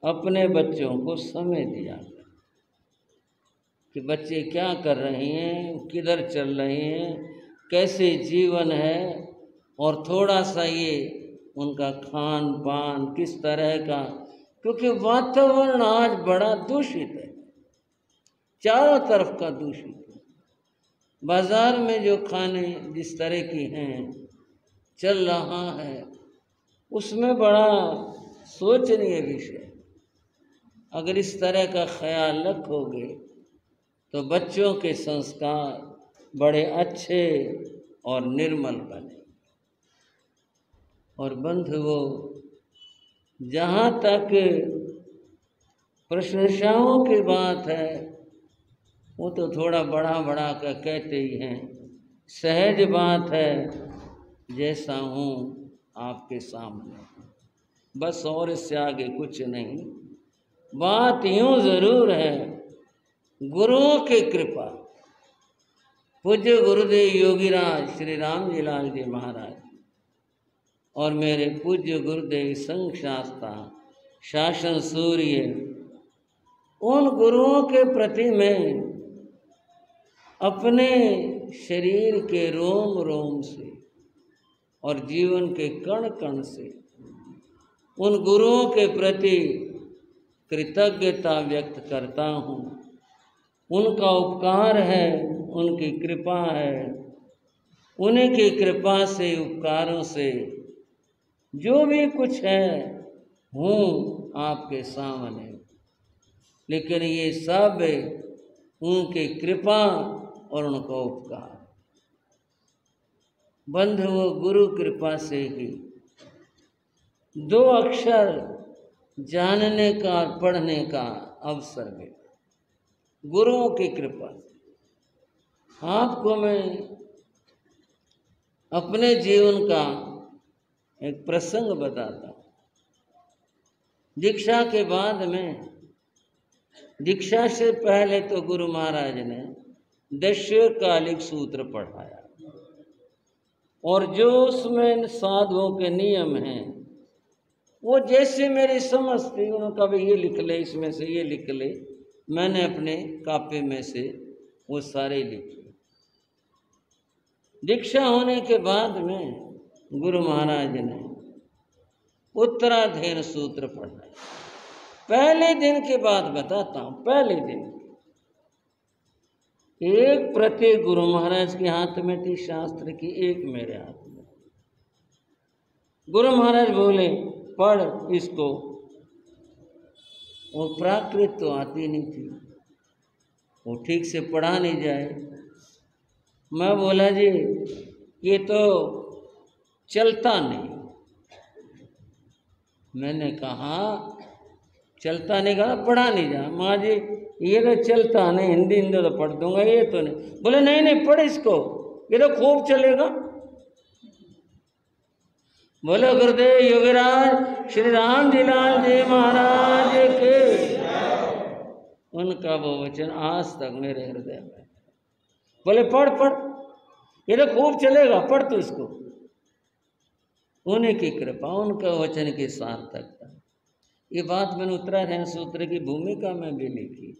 अपने बच्चों को समय दिया करें कि बच्चे क्या कर रहे हैं, किधर चल रहे हैं, कैसे जीवन है, और थोड़ा सा ये उनका खान पान किस तरह का, क्योंकि वातावरण आज बड़ा दूषित है, चारों तरफ का दूषित है। बाजार में जो खाने जिस तरह की हैं चल रहा है, उसमें बड़ा सोचनीय विषय। अगर इस तरह का ख्याल रखोगे तो बच्चों के संस्कार बड़े अच्छे और निर्मल बने। और बंधुओं, जहाँ तक प्रशंसाओं की बात है, वो तो थोड़ा बढ़ा बढ़ा कर कहते ही हैं, सहज बात है। जैसा हूँ आपके सामने, बस और इससे आगे कुछ नहीं। बात यूँ ज़रूर है, गुरुओं की कृपा, पूज्य गुरुदेव योगीराज श्री राम जी लाल जी महाराज और मेरे पूज्य गुरुदेव संघ शास्ता शासन सूर्य, उन गुरुओं के प्रति मैं अपने शरीर के रोम रोम से और जीवन के कण कण से उन गुरुओं के प्रति कृतज्ञता व्यक्त करता हूँ। उनका उपकार है, उनकी कृपा है, उन्हीं की कृपा से, उपकारों से जो भी कुछ है हूँ आपके सामने। लेकिन ये सब उनकी कृपा और उनका उपकार। बंधुओं, गुरु कृपा से ही 2 अक्षर जानने का और पढ़ने का अवसर मिला, गुरुओं की कृपा से। आपको मैं अपने जीवन का एक प्रसंग बताता हूँ। दीक्षा के बाद में, दीक्षा से पहले तो गुरु महाराज ने दशकालिक सूत्र पढ़ाया और जो उसमें साधुओं के नियम हैं वो जैसे मेरी समझ थी, उन्होंने कभी ये लिख ले, इसमें से ये लिख ले, मैंने अपने कापे में से वो सारे लिखे। दीक्षा होने के बाद में गुरु महाराज ने उत्तराधीन सूत्र पढ़ाए। पहले दिन की बात बताता हूँ, पहले दिन एक प्रति गुरु महाराज के हाथ में थी शास्त्र की, एक मेरे हाथ में। गुरु महाराज बोले पढ़ इसको, वो प्राकृत तो आती नहीं थी, वो ठीक से पढ़ा नहीं जाए। मैं बोला जी ये तो चलता नहीं। मैंने कहा चलता नहीं, कहा पढ़ा नहीं जा। माँ जी ये तो चलता नहीं, हिंदी तो पढ़ दूंगा, ये तो नहीं। बोले नहीं नहीं पढ़ इसको, ये तो खूब चलेगा। बोले गुरुदेव योगीराज श्री राम जी लाल जी महाराज के, उनका वो वचन आज तक मेरे हृदय में। बोले पढ़ पढ़, ये तो खूब चलेगा, पढ़ तू इसको। उन्हीं की कृपा, उनका वचन की सार्थकता। ये बात मैंने उत्तराधीन सूत्र की भूमिका में भी लिखी।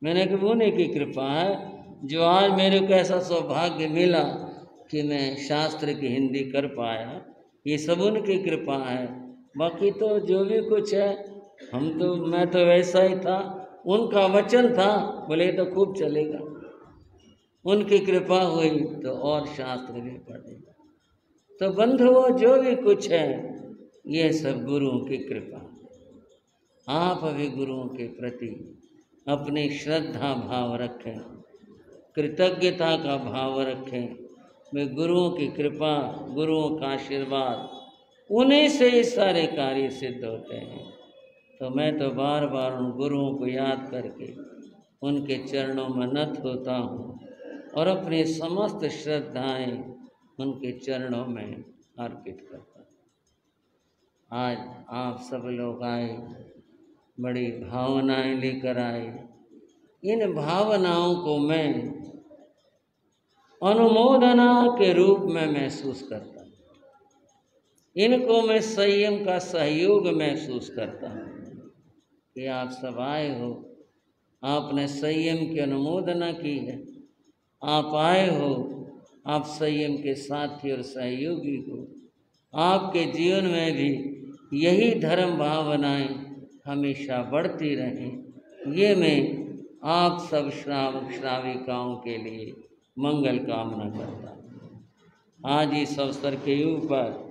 मैंने कहा उन्हीं की कृपा है जो आज मेरे को ऐसा सौभाग्य मिला कि मैं शास्त्र की हिंदी कर पाया। ये सब उनकी कृपा है। बाकी तो जो भी कुछ है, मैं तो वैसा ही था, उनका वचन था, बोले तो खूब चलेगा। उनकी कृपा हुई तो और शास्त्र भी पढ़ेगा। तो बंधुओं, जो भी कुछ है ये सब गुरुओं की कृपा। आप भी गुरुओं के प्रति अपनी श्रद्धा भाव रखें, कृतज्ञता का भाव रखें। वे गुरुओं की कृपा, गुरुओं का आशीर्वाद, उन्हीं से ही सारे कार्य सिद्ध होते हैं। तो मैं तो बार बार उन गुरुओं को याद करके उनके चरणों में नत होता हूँ और अपनी समस्त श्रद्धाएं उनके चरणों में अर्पित करता हूँ। आज आप सब लोग आए, बड़ी भावनाएं लेकर आए। इन भावनाओं को मैं अनुमोदना के रूप में महसूस करता हूँ। इनको मैं संयम का सहयोग महसूस करता हूँ कि आप सब आए हो, आपने संयम की अनुमोदना की है, आप आए हो, आप संयम के साथी और सहयोगी हो। आपके जीवन में भी यही धर्म भावनाएं हमेशा बढ़ती रहें, ये मैं आप सब श्रावक श्राविकाओं के लिए मंगल कामना करता हूँ। आज इस अवसर के ऊपर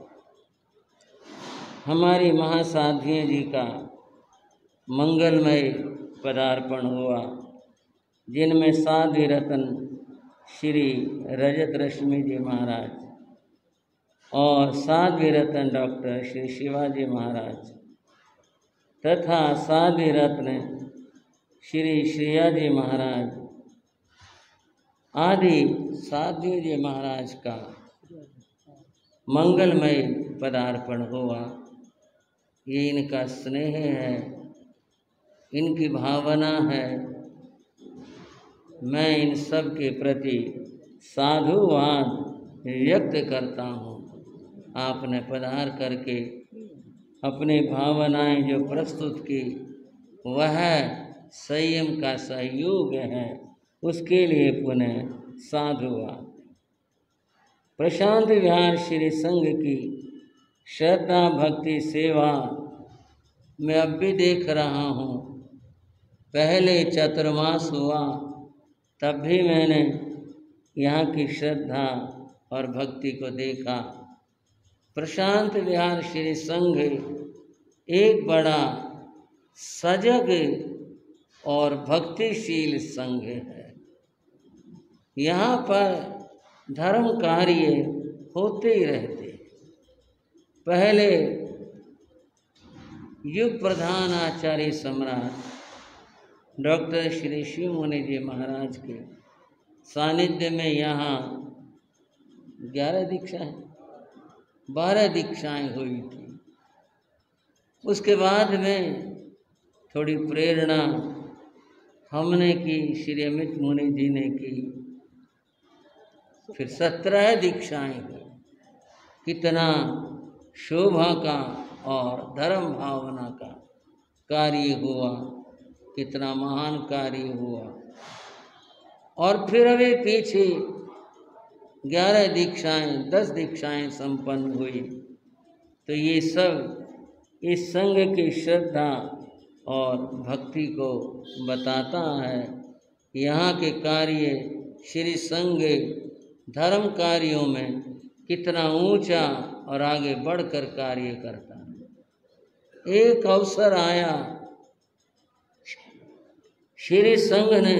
हमारी महासाधियों जी का मंगलमय पदार्पण हुआ, जिनमें साध्वी रत्न श्री रजत रश्मि जी महाराज और साध्वी रत्न डॉक्टर श्री शिवाजी महाराज तथा साध्वी रत्न श्री श्रेयाजी महाराज आदि साध्वी जी महाराज का मंगलमय पदार्पण हुआ। ये इनका स्नेह है, इनकी भावना है। मैं इन सब के प्रति साधुवाद व्यक्त करता हूँ। आपने पधार करके अपनी भावनाएं जो प्रस्तुत की वह संयम का सहयोग है, उसके लिए पुनः साधुवाद। प्रशांत विहार श्री संघ की श्रद्धा भक्ति सेवा मैं अब भी देख रहा हूँ। पहले चतुर्मास हुआ तब भी मैंने यहाँ की श्रद्धा और भक्ति को देखा। प्रशांत विहार श्री संघ एक बड़ा सजग और भक्तिशील संघ है। यहाँ पर धर्म कार्य होते ही रहते। पहले युग प्रधान आचार्य सम्राट डॉक्टर श्री शिव मुनि जी महाराज के सानिध्य में यहाँ 11 दीक्षाएं 12 दीक्षाएं हुई थी। उसके बाद में थोड़ी प्रेरणा हमने की, श्री अमित मुनि जी ने की, फिर 17 दीक्षाएं हुई। कितना शोभा का और धर्म भावना का कार्य हुआ, कितना महान कार्य हुआ। और फिर अभी पीछे 11 दीक्षाएं 10 दीक्षाएं संपन्न हुई। तो ये सब इस संघ की श्रद्धा और भक्ति को बताता है। यहाँ के कार्य श्री संघ धर्म कार्यों में कितना ऊंचा और आगे बढ़कर कार्य करता है। एक अवसर आया, श्री संघ ने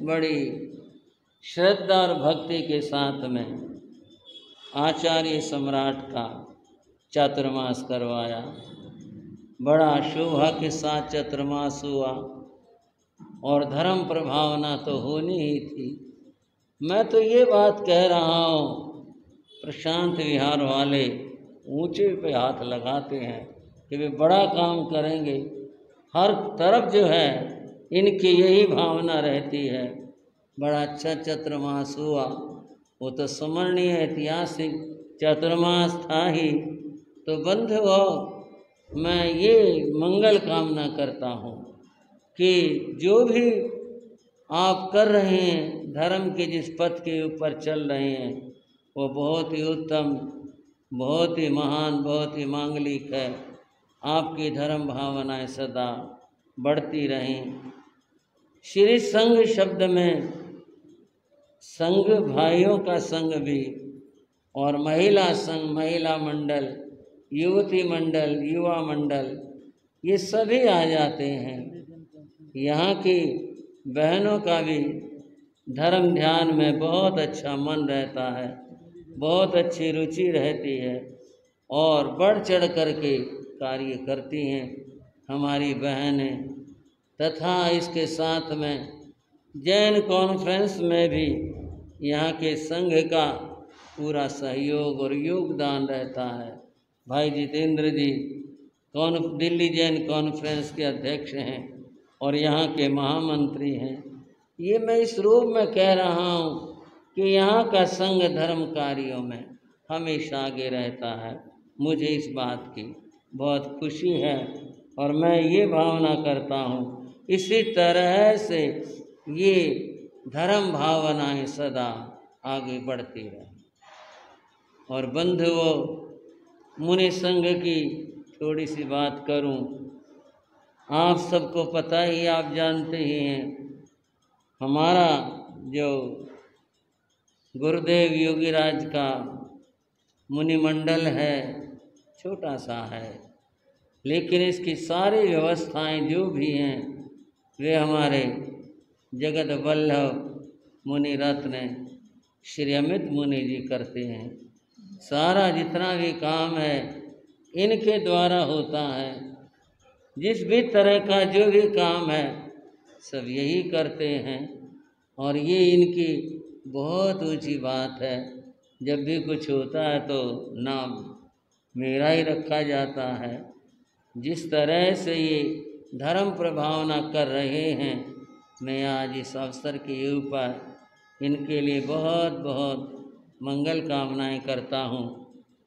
बड़ी श्रद्धा और भक्ति के साथ में आचार्य सम्राट का चातुर्मास करवाया। बड़ा शोभा के साथ चातुर्मास हुआ और धर्म प्रभावना तो होनी ही थी। मैं तो ये बात कह रहा हूँ, प्रशांत विहार वाले ऊंचे पे हाथ लगाते हैं कि वे बड़ा काम करेंगे। हर तरफ जो है इनकी यही भावना रहती है। बड़ा अच्छा चातुर्मास हुआ, वो तो स्मरणीय ऐतिहासिक चातुर्मास था ही। तो बंधुओं, मैं ये मंगल कामना करता हूँ कि जो भी आप कर रहे हैं, धर्म के जिस पथ के ऊपर चल रहे हैं, वो बहुत ही उत्तम, बहुत ही महान, बहुत ही मांगलिक है। आपकी धर्म भावनाएं सदा बढ़ती रहें। श्री संघ शब्द में संघ भाइयों का संघ भी, और महिला संघ, महिला मंडल, युवती मंडल, युवा मंडल, ये सभी आ जाते हैं। यहाँ की बहनों का भी धर्म ध्यान में बहुत अच्छा मन रहता है, बहुत अच्छी रुचि रहती है और बढ़ चढ़ करके कार्य करती हैं हमारी बहनें। तथा इसके साथ में जैन कॉन्फ्रेंस में भी यहाँ के संघ का पूरा सहयोग और योगदान रहता है। भाई जितेंद्र जी दिल्ली जैन कॉन्फ्रेंस के अध्यक्ष हैं और यहाँ के महामंत्री हैं। ये मैं इस रूप में कह रहा हूँ कि यहाँ का संघ धर्म कार्यों में हमेशा आगे रहता है। मुझे इस बात की बहुत खुशी है और मैं ये भावना करता हूँ इसी तरह से ये धर्म भावनाएं सदा आगे बढ़ती रहें। और बंधुओं, मुनि संघ की थोड़ी सी बात करूं। आप सबको पता ही, आप जानते ही हैं, हमारा जो गुरुदेव योगीराज का मुनि मंडल है छोटा सा है, लेकिन इसकी सारी व्यवस्थाएं जो भी हैं वे हमारे जगत वल्लभ मुनि रत्न श्री अमित मुनि जी करते हैं। सारा जितना भी काम है इनके द्वारा होता है। जिस भी तरह का जो भी काम है सब यही करते हैं और ये इनकी बहुत ऊंची बात है। जब भी कुछ होता है तो नाम मेरा ही रखा जाता है। जिस तरह से ये धर्म प्रभावना कर रहे हैं, मैं आज इस अवसर के ऊपर इनके लिए बहुत बहुत मंगल कामनाएं करता हूँ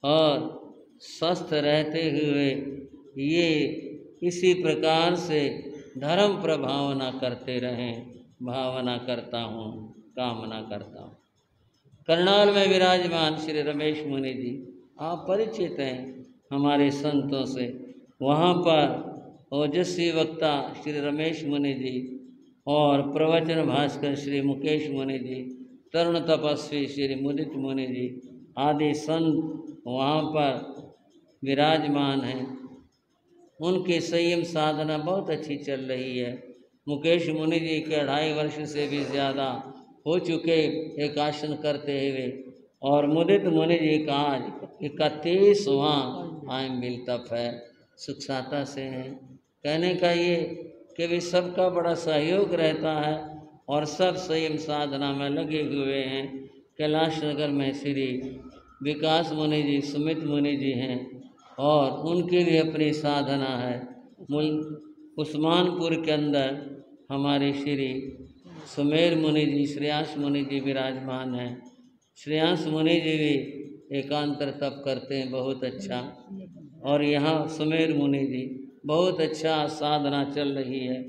और स्वस्थ रहते हुए ये इसी प्रकार से धर्म प्रभावना करते रहें, भावना करता हूँ, कामना करता हूँ। करनाल में विराजमान श्री रमेश मुनि जी, आप परिचित हैं हमारे संतों से। वहाँ पर ओजस्वी वक्ता श्री रमेश मुनि जी और प्रवचन भास्कर श्री मुकेश मुनि जी, तरुण तपस्वी श्री मुदित मुनि जी आदि संत वहाँ पर विराजमान हैं। उनकी संयम साधना बहुत अच्छी चल रही है। मुकेश मुनि जी के 2.5 वर्ष से भी ज़्यादा हो चुके एक आसन करते हुए, और मुदित मुनि जी का आज 31वां आयम्बिल तप है, सुखसाता से हैं। कहने का ये कि भी सबका बड़ा सहयोग रहता है और सब संयम साधना में लगे हुए हैं। कैलाश नगर में श्री विकास मुनि जी, सुमित मुनि जी हैं और उनकी भी अपनी साधना है। उस्मानपुर के अंदर हमारे श्री सुमेर मुनि जी, श्रेयांश मुनि जी विराजमान हैं। श्रेयांश मुनि जी भी एकांतर तप करते हैं, बहुत अच्छा। और यहाँ सुमेर मुनि जी, बहुत अच्छा साधना चल रही है।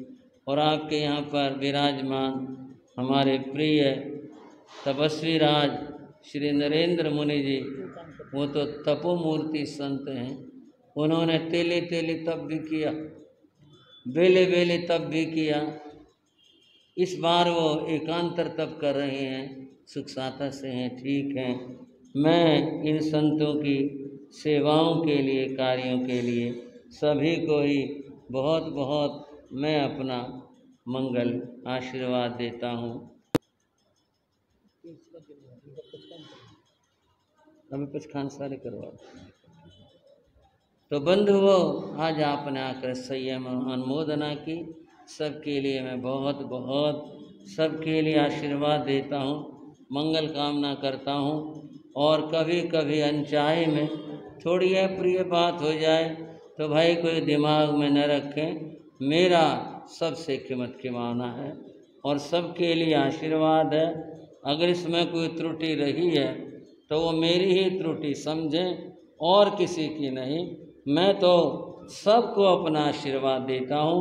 और आपके यहाँ पर विराजमान हमारे प्रिय तपस्वी राज श्री नरेंद्र मुनि जी, वो तो तपोमूर्ति संत हैं। उन्होंने तेले तेले तप भी किया, बेले बेले तप भी किया। इस बार वो एकांतर तप कर रहे हैं, सुखसाता से हैं, ठीक हैं। मैं इन संतों की सेवाओं के लिए, कार्यों के लिए सभी को ही बहुत बहुत मैं अपना मंगल आशीर्वाद देता हूँ। अभी कुछ खान सारे करवा। तो बंधुओं, आज आपने आकर संयम अनुमोदना की, सबके लिए मैं बहुत बहुत सबके लिए आशीर्वाद देता हूँ, मंगल कामना करता हूँ। और कभी कभी अनचाहे में थोड़ी अप्रिय बात हो जाए तो भाई कोई दिमाग में न रखें। मेरा सबसे कीमत खिमाना है और सबके लिए आशीर्वाद है। अगर इसमें कोई त्रुटि रही है तो वो मेरी ही त्रुटि समझें और किसी की नहीं। मैं तो सबको अपना आशीर्वाद देता हूँ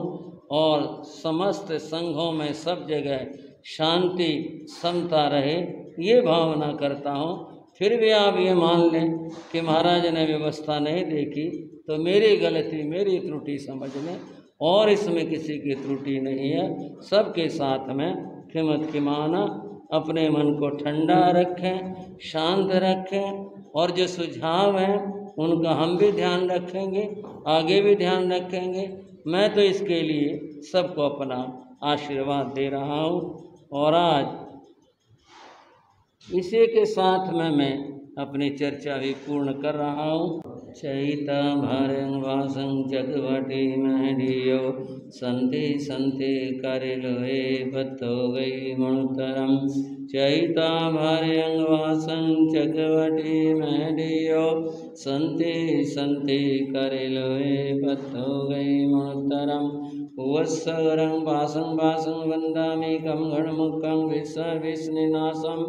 और समस्त संघों में सब जगह शांति समता रहे, ये भावना करता हूँ। फिर भी आप ये मान लें कि महाराज ने व्यवस्था नहीं देखी तो मेरी गलती, मेरी त्रुटि समझ लें, और इसमें किसी की त्रुटि नहीं है। सबके साथ में कीमत खिमाना, अपने मन को ठंडा रखें, शांत रखें, और जो सुझाव हैं उनका हम भी ध्यान रखेंगे, आगे भी ध्यान रखेंगे। मैं तो इसके लिए सबको अपना आशीर्वाद दे रहा हूँ। और आज इसी के साथ में मैं अपनी चर्चा भी पूर्ण कर रहा हूँ। चैता भारं वासं जगवटी महडियो संति संति करिलोए बतो गई मणुतरम। चैता भारं वासं जगवटी महडियो संति संति करिलोए बतो गई मणुतरम। वत्सरं वासं वासं वन्दामि कं गणमुखं विसर्विष्णुनाशं।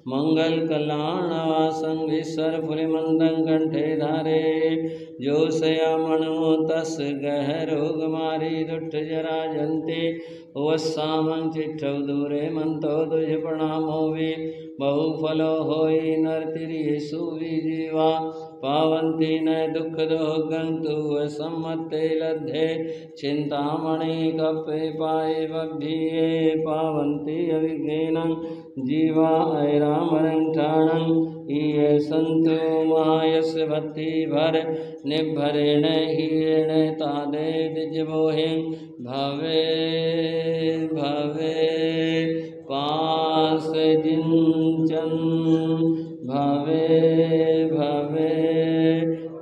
मंगल कल्याणवासं विसर्फुलिमन्दं कंठे धारे। जोषया मणो तस् गहरोगमारी दुष्ट जरा जन्ते। वत्सामं चिट्ठौ दूरे मंतो दुज प्रणामो वे। बहुफलो होई नरतिरियेषु विजीवा। पावन्ति न दुख दोगन्तु वसम्मते लद्धे। चिंतामणि कपे पाए बभ्ये पावन्ति अविघ्नेन जीवा ऐरामरंठाणं। ये संतो महायस भक्ति भर निभरेण हीरेण तादे दिजबोहे। भवे भवे पास जिंचन। भवे भवे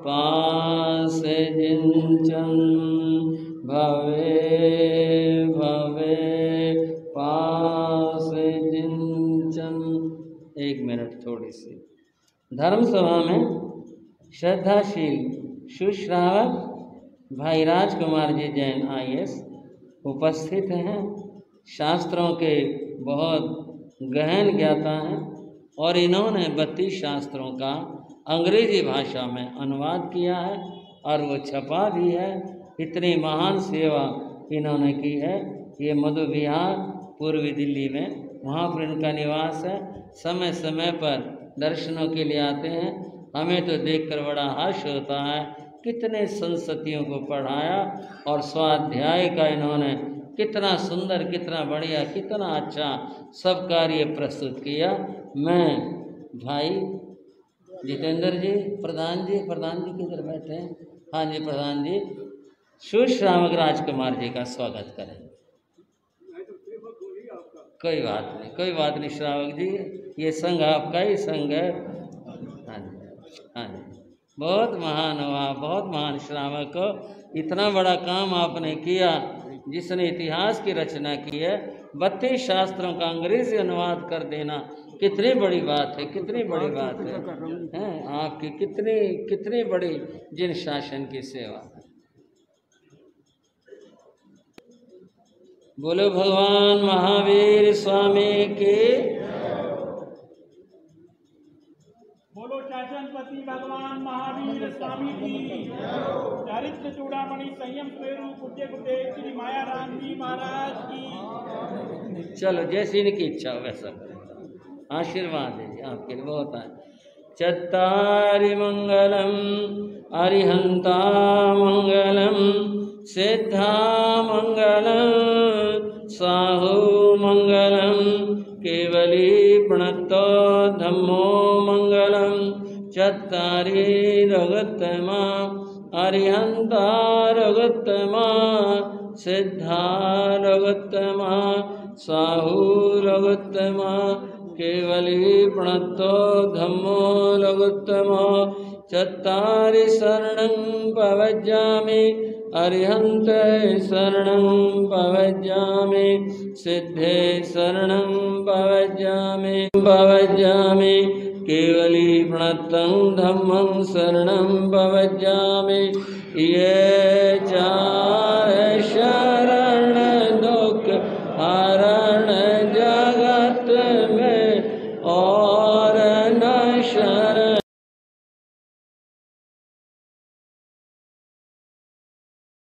पास जिंचन। भवे भवे पास जिंचन। एक मिनट थोड़ी सी धर्म सभा में श्रद्धाशील सुश्रावक भाई राजकुमार जी जैन IAS उपस्थित हैं। शास्त्रों के बहुत गहन ज्ञाता हैं और इन्होंने 32 शास्त्रों का अंग्रेजी भाषा में अनुवाद किया है और वो छपा भी है। इतनी महान सेवा इन्होंने की है। ये मधु विहार पूर्वी दिल्ली में, वहाँ पर इनका निवास है। समय समय पर दर्शनों के लिए आते हैं। हमें तो देखकर बड़ा हर्ष होता है, कितने संसतियों को पढ़ाया और स्वाध्याय का इन्होंने कितना सुंदर, कितना बढ़िया, कितना अच्छा सब कार्य प्रस्तुत किया। मैं भाई जितेंद्र जी, प्रधान जी किधर बैठे हैं? हाँ जी, प्रधान जी सुश्रावक राजकुमार जी का स्वागत करें। कोई बात नहीं श्रावक जी, ये संघ आपका ही संघ है। हाँ जी, बहुत महान हुआ, बहुत महान श्रावक हो। इतना बड़ा काम आपने किया, जिसने इतिहास की रचना की है। 32 शास्त्रों का अंग्रेजी अनुवाद कर देना कितनी बड़ी बात है, कितनी बड़ी बात है आपकी कितनी बड़ी जिन शासन की सेवा। बोलो भगवान महावीर स्वामी के। बोलो शासनपति भगवान महावीर स्वामी की। चारित्र चूड़ामणि संयम स्वरूप पूज्य गुरुदेव श्री माया राम जी महाराज की। चलो जैसी इनकी इच्छा हो वैसा आशीर्वाद है आपके लिए। बहुत है। चत्तारि मंगलम अरिहंता मंगलम सिद्धा मंगलम साहु मंगलम केवली प्रणतो धम्मो मंगलम चत्तारि रघुत्तमा अरिहंता रघुत्तमा सिद्धा रघुत्तमा साहु रघुत्तमा केवली प्रणतो धम्मो रघुत्तमा चत्तारि शरणं पवज्जामि अरिहन्ते शरणं पवज्जामि सिद्धे शरणं पवज्जामि केवली प्रणतं धम्मं शरणं पवज्जामि ये चा